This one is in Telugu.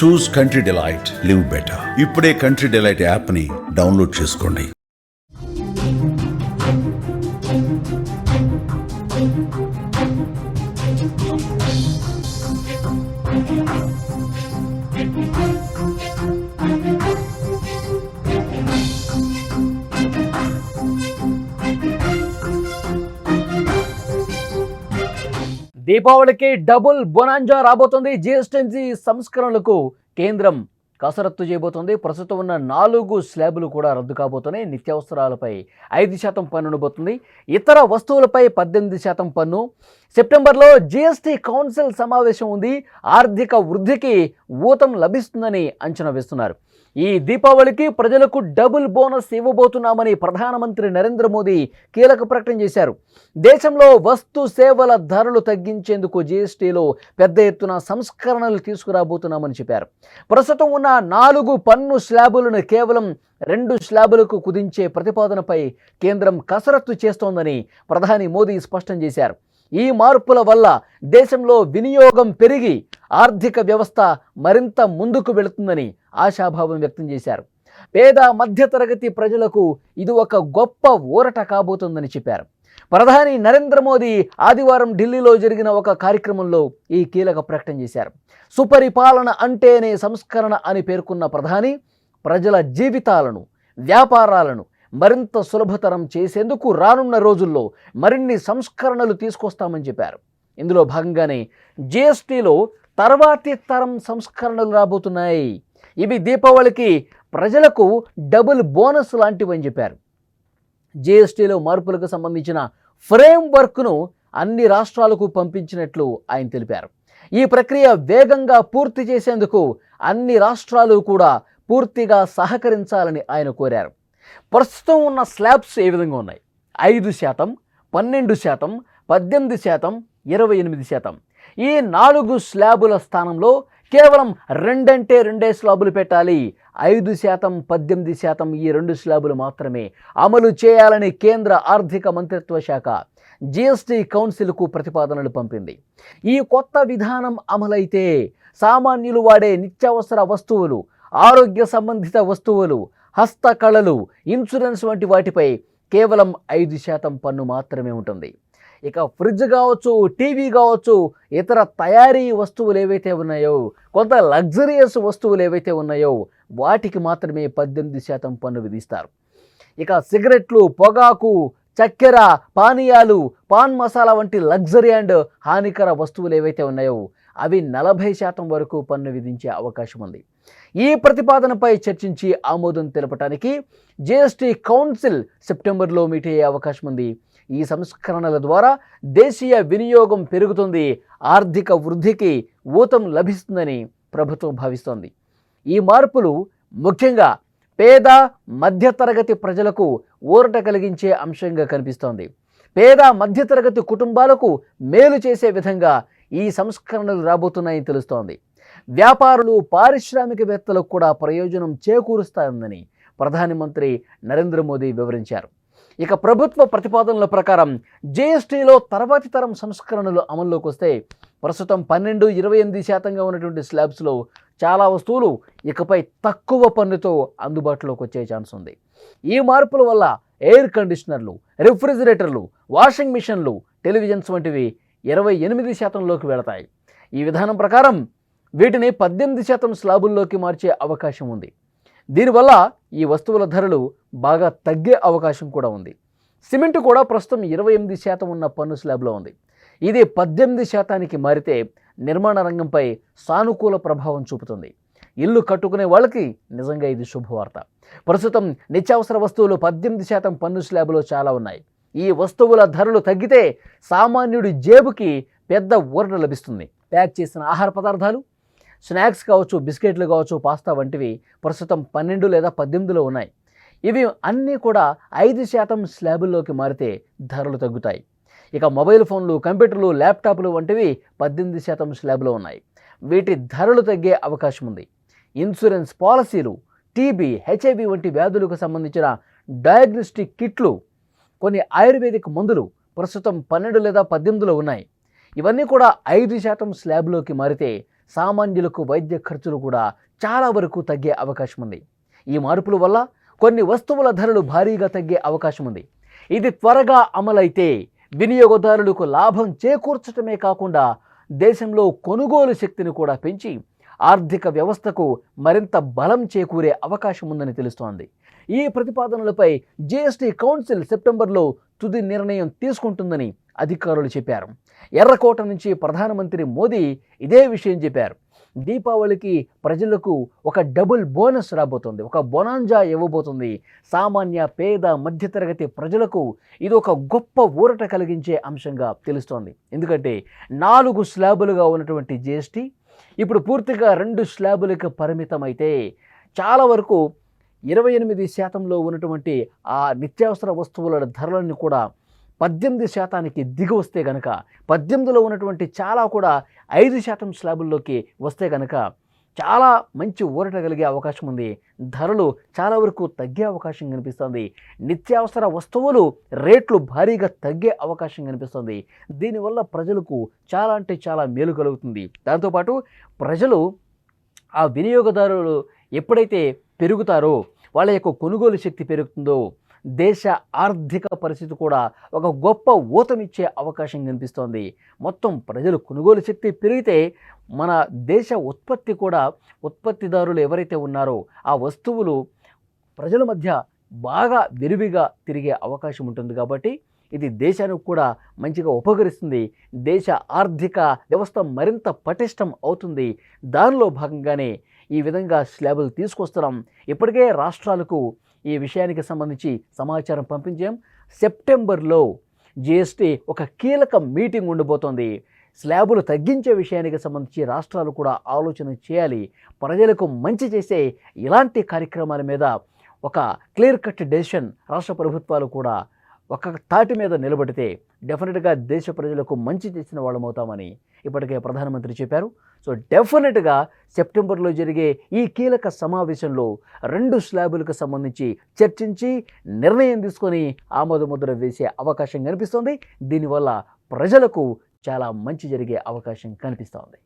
చూస్ కంట్రీ డిలైట్, లివ్ బెటర్. ఇప్పుడే కంట్రీ డిలైట్ యాప్ని డౌన్లోడ్ చేసుకోండి. దీపావళికి డబుల్ బొనాంజా రాబోతుంది. జిఎస్టీ సంస్కరణలకు కేంద్రం కసరత్తు చేయబోతోంది. ప్రస్తుతం ఉన్న 4 స్లాబులు కూడా రద్దు కాబోతున్నాయి. నిత్యావసరాలపై 5% పన్నును పోతుంది. ఇతర వస్తువులపై 18% పన్ను. సెప్టెంబర్లో జిఎస్టీ కౌన్సిల్ సమావేశం ఉంది. ఆర్థిక వృద్ధికి ఊతం లభిస్తుందని అంచనా వేస్తున్నారు. ఈ దీపావళికి ప్రజలకు డబుల్ బోనస్ ఇవ్వబోతున్నామని ప్రధానమంత్రి నరేంద్ర మోదీ కీలక ప్రకటన చేశారు. దేశంలో వస్తు సేవల ధరలు తగ్గించేందుకు జిఎస్టీలో పెద్ద ఎత్తున సంస్కరణలు తీసుకురాబోతున్నామని చెప్పారు. ప్రస్తుతం ఉన్న 4 పన్ను స్లాబులను కేవలం 2 స్లాబులకు కుదించే ప్రతిపాదనపై కేంద్రం కసరత్తు చేస్తోందని ప్రధాని మోదీ స్పష్టం చేశారు. ఈ మార్పుల వల్ల దేశంలో వినియోగం పెరిగి ఆర్థిక వ్యవస్థ మరింత ముందుకు వెళుతుందని ఆశాభావం వ్యక్తం చేశారు. పేద మధ్యతరగతి ప్రజలకు ఇది ఒక గొప్ప ఊరట కాబోతుందని చెప్పారు. ప్రధాని నరేంద్ర మోదీ ఆదివారం ఢిల్లీలో జరిగిన ఒక కార్యక్రమంలో ఈ కీలక ప్రకటన చేశారు. సుపరిపాలన అంటేనే సంస్కరణ అని పేర్కొన్న ప్రధాని ప్రజల జీవితాలను, వ్యాపారాలను మరింత సులభతరం చేసేందుకు రానున్న రోజుల్లో మరిన్ని సంస్కరణలు తీసుకొస్తామని చెప్పారు. ఇందులో భాగంగానే జిఎస్టీలో తర్వాతి తరం సంస్కరణలు రాబోతున్నాయి. ఇవి దీపావళికి ప్రజలకు డబుల్ బోనస్ లాంటివని చెప్పారు. జిఎస్టీలో మార్పులకు సంబంధించిన ఫ్రేమ్వర్క్ను అన్ని రాష్ట్రాలకు పంపించినట్లు ఆయన తెలిపారు. ఈ ప్రక్రియ వేగంగా పూర్తి చేసేందుకు అన్ని రాష్ట్రాలు కూడా పూర్తిగా సహకరించాలని ఆయన కోరారు. ప్రస్తుతం ఉన్న స్లాబ్స్ ఏ విధంగా ఉన్నాయి? 5%, 12%, 18%, 28%. ఈ 4 స్లాబుల స్థానంలో కేవలం 2 స్లాబులు పెట్టాలి. 5%, 18% ఈ 2 స్లాబులు మాత్రమే అమలు చేయాలని కేంద్ర ఆర్థిక మంత్రిత్వ శాఖ జిఎస్టీ కౌన్సిల్కు ప్రతిపాదనలు పంపింది. ఈ కొత్త విధానం అమలైతే సామాన్యులు వాడే నిత్యావసర వస్తువులు, ఆరోగ్య సంబంధిత వస్తువులు, హస్తకళలు, ఇన్సూరెన్స్ వంటి వాటిపై కేవలం 5% పన్ను మాత్రమే ఉంటుంది. ఇక ఫ్రిడ్జ్ కావచ్చు, టీవీ కావచ్చు, ఇతర తయారీ వస్తువులు ఏవైతే ఉన్నాయో, కొంత లగ్జరియస్ వస్తువులు ఏవైతే ఉన్నాయో వాటికి మాత్రమే 18% పన్ను విధిస్తారు. ఇక సిగరెట్లు, పొగాకు, చక్కెర, పానీయాలు, పాన్ మసాలా వంటి లగ్జరీ అండ్ హానికర వస్తువులు ఏవైతే ఉన్నాయో అవి 40% వరకు పన్ను విధించే అవకాశం ఉంది. ఈ ప్రతిపాదనపై చర్చించి ఆమోదం తెలపడానికి జిఎస్టీ కౌన్సిల్ సెప్టెంబర్లో మీట్ అయ్యే అవకాశం ఉంది. ఈ సంస్కరణల ద్వారా దేశీయ వినియోగం పెరుగుతుంది, ఆర్థిక వృద్ధికి ఊతం లభిస్తుందని ప్రభుత్వం భావిస్తోంది. ఈ మార్పులు ముఖ్యంగా పేద మధ్యతరగతి ప్రజలకు ఊరట కలిగించే అంశంగా కనిపిస్తోంది. పేద మధ్యతరగతి కుటుంబాలకు మేలు చేసే విధంగా ఈ సంస్కరణలు రాబోతున్నాయని తెలుస్తోంది. వ్యాపారులు, పారిశ్రామికవేత్తలకు కూడా ప్రయోజనం చేకూరుస్తాయని ప్రధానమంత్రి నరేంద్ర మోదీ వివరించారు. ఇక ప్రభుత్వ ప్రతిపాదనల ప్రకారం జిఎస్టీలో తర్వాతి తరం సంస్కరణలు అమల్లోకి వస్తే ప్రస్తుతం 12-28% ఉన్నటువంటి స్లాబ్స్లో చాలా వస్తువులు ఇకపై తక్కువ పన్నుతో అందుబాటులోకి వచ్చే ఛాన్స్ ఉంది. ఈ మార్పుల వల్ల ఎయిర్ కండిషనర్లు, రిఫ్రిజిరేటర్లు, వాషింగ్ మిషన్లు, టెలివిజన్స్ వంటివి 28%లోకి వెళతాయి. ఈ విధానం ప్రకారం వీటిని 18% స్లాబుల్లోకి మార్చే అవకాశం ఉంది. దీనివల్ల ఈ వస్తువుల ధరలు బాగా తగ్గే అవకాశం కూడా ఉంది. సిమెంట్ కూడా ప్రస్తుతం 28% ఉన్న పన్ను స్లాబ్లో ఉంది. ఇది 18%కి మారితే నిర్మాణ రంగంపై సానుకూల ప్రభావం చూపుతుంది. ఇల్లు కట్టుకునే వాళ్ళకి నిజంగా ఇది శుభవార్త. ప్రస్తుతం నిత్యావసర వస్తువులు 18% పన్ను స్లాబ్లో చాలా ఉన్నాయి. ఈ వస్తువుల ధరలు తగ్గితే సామాన్యుడి జేబుకి పెద్ద ఊరట లభిస్తుంది. ప్యాక్ చేసిన ఆహార పదార్థాలు, స్నాక్స్ కావచ్చు, బిస్కెట్లు కావచ్చు, పాస్తా వంటివి ప్రస్తుతం 12 లేదా 18లో ఉన్నాయి. ఇవి అన్నీ కూడా 5% స్లాబుల్లోకి మారితే ధరలు తగ్గుతాయి. ఇక మొబైల్ ఫోన్లు, కంప్యూటర్లు, ల్యాప్టాప్లు వంటివి 18% స్లాబ్లో ఉన్నాయి. వీటి ధరలు తగ్గే అవకాశం ఉంది. ఇన్సూరెన్స్ పాలసీలు, టీబీ, హెచ్ఐవి వంటి వ్యాధులకు సంబంధించిన డయాగ్నోస్టిక్ కిట్లు, కొన్ని ఆయుర్వేదిక్ మందులు ప్రస్తుతం 12 లేదా 18లో ఉన్నాయి. ఇవన్నీ కూడా 5% స్లాబ్లోకి మారితే సామాన్యులకు వైద్య ఖర్చులు కూడా చాలా వరకు తగ్గే అవకాశం ఉంది. ఈ మార్పుల వల్ల కొన్ని వస్తువుల ధరలు భారీగా తగ్గే అవకాశం ఉంది. ఇది త్వరగా అమలైతే వినియోగదారులకు లాభం చేకూర్చడమే కాకుండా దేశంలో కొనుగోలు శక్తిని కూడా పెంచి ఆర్థిక వ్యవస్థకు మరింత బలం చేకూరే అవకాశం ఉందని తెలుస్తోంది. ఈ ప్రతిపాదనలపై జీఎస్టీ కౌన్సిల్ సెప్టెంబర్లో తుది నిర్ణయం తీసుకుంటుందని అధికారులు చెప్పారు. ఎర్రకోట నుంచి ప్రధానమంత్రి మోదీ ఇదే విషయం చెప్పారు. దీపావళికి ప్రజలకు ఒక డబుల్ బోనస్ రాబోతుంది, ఒక బొనాంజా ఇవ్వబోతుంది. సామాన్య పేద మధ్యతరగతి ప్రజలకు ఇది ఒక గొప్ప ఊరట కలిగించే అంశంగా తెలుస్తోంది. ఎందుకంటే 4 స్లాబులుగా ఉన్నటువంటి జీఎస్టీ ఇప్పుడు పూర్తిగా 2 స్లాబులకు పరిమితమైతే చాలా వరకు 28% ఉన్నటువంటి ఆ నిత్యావసర వస్తువుల ధరలను కూడా 18% దిగి వస్తే కనుక 18లో ఉన్నటువంటి చాలా కూడా 5% స్లాబుల్లోకి వస్తే కనుక చాలా మంచి ఊరట కలిగే అవకాశం ఉంది. ధరలు చాలా వరకు తగ్గే అవకాశం కనిపిస్తుంది. నిత్యావసర వస్తువులు రేట్లు భారీగా తగ్గే అవకాశం కనిపిస్తుంది. దీనివల్ల ప్రజలకు చాలా అంటే చాలా మేలు కలుగుతుంది. దాంతోపాటు ప్రజలు ఆ వినియోగదారులు ఎప్పుడైతే పెరుగుతారో వాళ్ళ యొక్క కొనుగోలు శక్తి పెరుగుతుందో దేశ ఆర్థిక పరిస్థితి కూడా ఒక గొప్ప ఊతమిచ్చే అవకాశం కనిపిస్తోంది. మొత్తం ప్రజలు కొనుగోలు శక్తి పెరిగితే మన దేశ ఉత్పత్తి కూడా, ఉత్పత్తిదారులు ఎవరైతే ఉన్నారో ఆ వస్తువులు ప్రజల మధ్య బాగా విరివిగా తిరిగే అవకాశం ఉంటుంది. కాబట్టి ఇది దేశానికి కూడా మంచిగా ఉపకరిస్తుంది. దేశ ఆర్థిక వ్యవస్థ మరింత పటిష్టం అవుతుంది. దానిలో భాగంగానే ఈ విధంగా స్లాబులు తీసుకొస్తున్నాం. ఇప్పటికే రాష్ట్రాలకు ఈ విషయానికి సంబంధించి సమాచారం పంపించాం. సెప్టెంబర్లో జీఎస్టీ ఒక కీలక మీటింగ్ ఉండబోతోంది. స్లాబులు తగ్గించే విషయానికి సంబంధించి రాష్ట్రాలు కూడా ఆలోచన చేయాలి. ప్రజలకు మంచి చేసే ఇలాంటి కార్యక్రమాల మీద ఒక క్లియర్ కట్ డెసిషన్ రాష్ట్ర ప్రభుత్వాలు కూడా ఒక తాటి మీద నిలబడితే డెఫినెట్గా దేశ ప్రజలకు మంచి చేసిన వాళ్ళం అవుతామని ఇప్పటికే ప్రధానమంత్రి చెప్పారు. సో డెఫినెట్గా సెప్టెంబర్లో జరిగే ఈ కీలక సమావేశంలో 2 స్లాబులకు సంబంధించి చర్చించి నిర్ణయం తీసుకొని ఆమోదముద్ర వేసే అవకాశం కనిపిస్తోంది. దీనివల్ల ప్రజలకు చాలా మంచి జరిగే అవకాశం కనిపిస్తోంది.